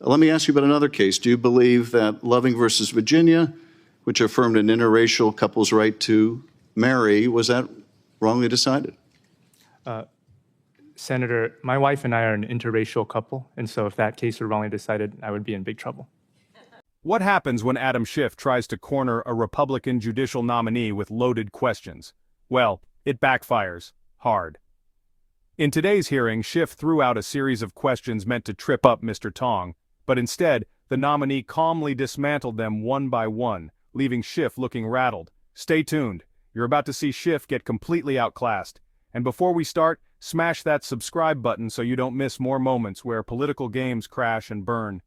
Let me ask you about another case. Do you believe that Loving versus Virginia, which affirmed an interracial couple's right to marry, was that wrongly decided? Senator, my wife and I are an interracial couple, and so if that case were wrongly decided, I would be in big trouble. What happens when Adam Schiff tries to corner a Republican judicial nominee with loaded questions? Well, it backfires hard. In today's hearing, Schiff threw out a series of questions meant to trip up Mr. Tong, but instead, the nominee calmly dismantled them one by one, leaving Schiff looking rattled. Stay tuned. You're about to see Schiff get completely outclassed. And before we start, smash that subscribe button so you don't miss more moments where political games crash and burn.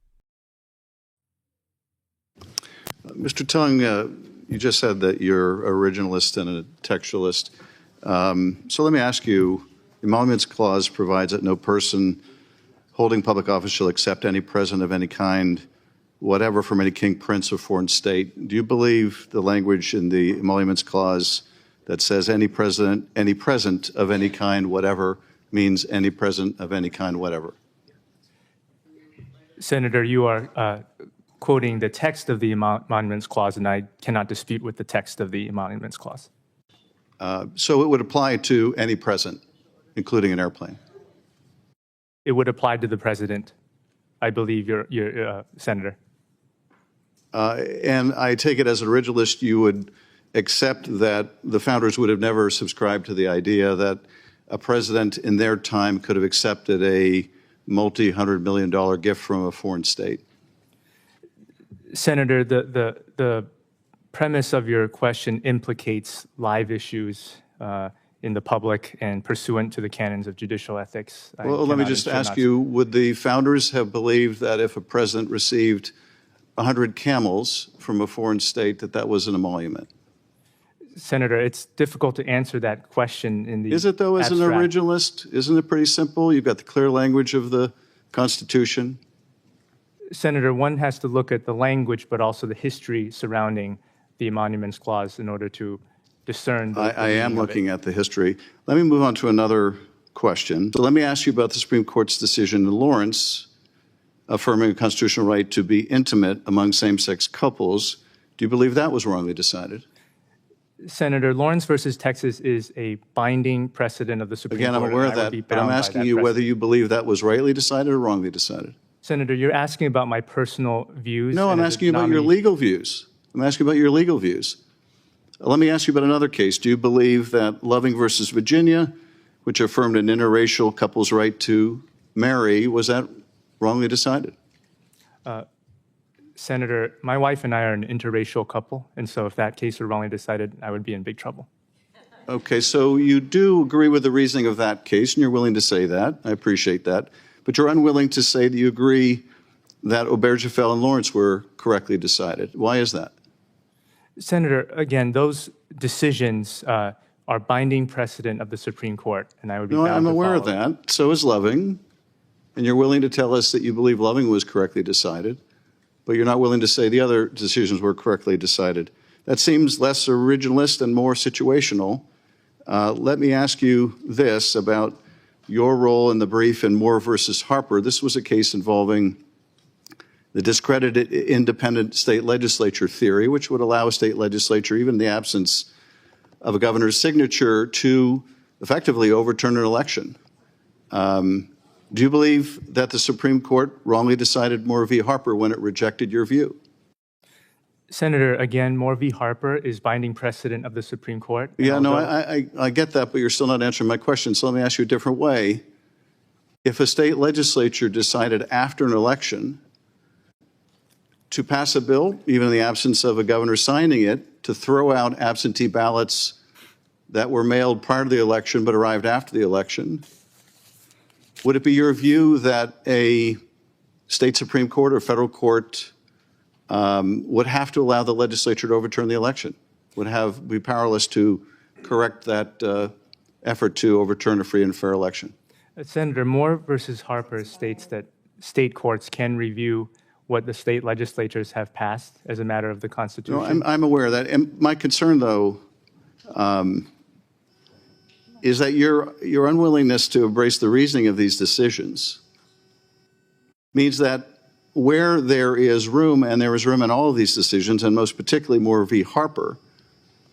Mr. Tong, you just said that you're an originalist and a textualist. So let me ask you, the Emoluments Clause provides that no person holding public office shall accept any present of any kind, whatever, from any king, prince, or foreign state. Do you believe the language in the Emoluments Clause that says any present of any kind, whatever, means any present of any kind, whatever? Senator, you are quoting the text of the Emoluments Clause, and I cannot dispute with the text of the Emoluments Clause. So it would apply to any present, including an airplane? It would apply to the president, I believe, your Senator. And I take it as an originalist, you would accept that the founders would have never subscribed to the idea that a president in their time could have accepted a multi-hundred-million-dollar gift from a foreign state? Senator, the premise of your question implicates live issues in the public and pursuant to the canons of judicial ethics. Well, let me just ask you, would the founders have believed that if a president received 100 camels from a foreign state, that that was an emolument? Senator, it's difficult to answer that question in the Is it, though, as abstract. an originalist? Isn't it pretty simple? You've got the clear language of the Constitution. Senator, one has to look at the language, but also the history surrounding the Emoluments Clause in order to discern the I am looking at the history. Let me move on to another question. So let me ask you about the Supreme Court's decision in Lawrence affirming a constitutional right to be intimate among same-sex couples. Do you believe that was wrongly decided? Senator, Lawrence versus Texas is a binding precedent of the Supreme Court. Again, I'm aware of that, but I'm asking you whether you believe that was rightly decided or wrongly decided. Senator, you're asking about my personal views. No, I'm asking you about your legal views. I'm asking about your legal views. Let me ask you about another case. Do you believe that Loving versus Virginia, which affirmed an interracial couple's right to marry, was that wrongly decided? Senator, my wife and I are an interracial couple, and so if that case were wrongly decided, I would be in big trouble. Okay, so you do agree with the reasoning of that case, and you're willing to say that. I appreciate that. But you're unwilling to say that you agree that Obergefell and Lawrence were correctly decided. Why is that? Senator, again, those decisions are binding precedent of the Supreme Court, and I would be bound to follow. I'm aware of that. So is Loving. And you're willing to tell us that you believe Loving was correctly decided, but you're not willing to say the other decisions were correctly decided. That seems less originalist and more situational. Let me ask you this about your role in the brief in Moore versus Harper. This was a case involving the discredited independent state legislature theory, which would allow a state legislature, even in the absence of a governor's signature, to effectively overturn an election. Do you believe that the Supreme Court wrongly decided Moore v. Harper when it rejected your view? Senator, again, Moore v. Harper is binding precedent of the Supreme Court. Yeah, no, I get that, but you're still not answering my question. So let me ask you a different way. If a state legislature decided after an election to pass a bill, even in the absence of a governor signing it, to throw out absentee ballots that were mailed prior to the election but arrived after the election, would it be your view that a state Supreme Court or federal court would have to allow the legislature to overturn the election, would be powerless to correct that effort to overturn a free and fair election? Senator, Moore versus Harper states that state courts can review what the state legislatures have passed as a matter of the Constitution. No, I'm aware of that. And my concern, though, is that your unwillingness to embrace the reasoning of these decisions means that where there is room, and there is room in all of these decisions, and most particularly Moore v. Harper,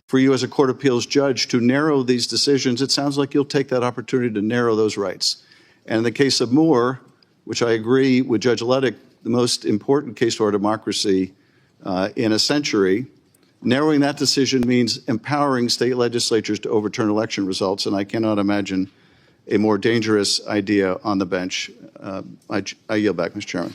for you as a Court of Appeals judge to narrow these decisions, it sounds like you'll take that opportunity to narrow those rights. And in the case of Moore, which I agree with Judge Ledick, the most important case to our democracy in a century, narrowing that decision means empowering state legislatures to overturn election results, and I cannot imagine a more dangerous idea on the bench. I yield back, Mr. Chairman.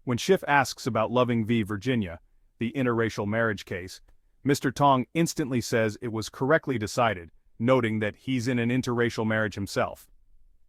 When Schiff asks about Loving v. Virginia, the interracial marriage case, Mr. Tong instantly says it was correctly decided, noting that he's in an interracial marriage himself.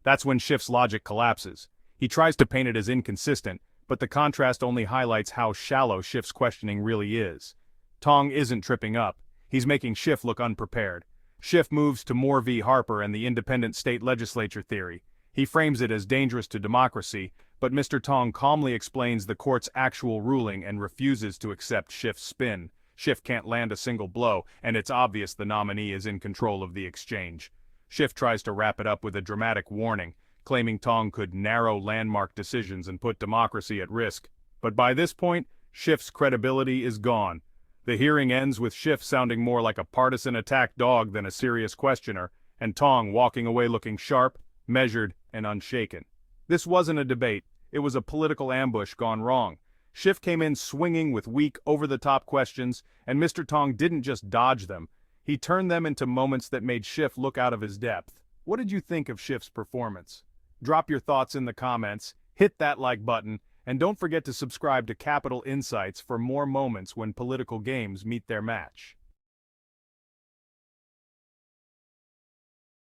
That's when Schiff's logic collapses. He tries to paint it as inconsistent, but the contrast only highlights how shallow Schiff's questioning really is. Tong isn't tripping up. He's making Schiff look unprepared. Schiff moves to Moore v. Harper and the independent state legislature theory. He frames it as dangerous to democracy, but Mr. Tong calmly explains the court's actual ruling and refuses to accept Schiff's spin. Schiff can't land a single blow, and it's obvious the nominee is in control of the exchange. Schiff tries to wrap it up with a dramatic warning, claiming Tong could narrow landmark decisions and put democracy at risk. But by this point, Schiff's credibility is gone. The hearing ends with Schiff sounding more like a partisan attack dog than a serious questioner, and Tong walking away looking sharp, measured, and unshaken. This wasn't a debate. It was a political ambush gone wrong. Schiff came in swinging with weak, over-the-top questions, and Mr. Tong didn't just dodge them. He turned them into moments that made Schiff look out of his depth. What did you think of Schiff's performance? Drop your thoughts in the comments, hit that like button, and don't forget to subscribe to Capital Insights for more moments when political games meet their match.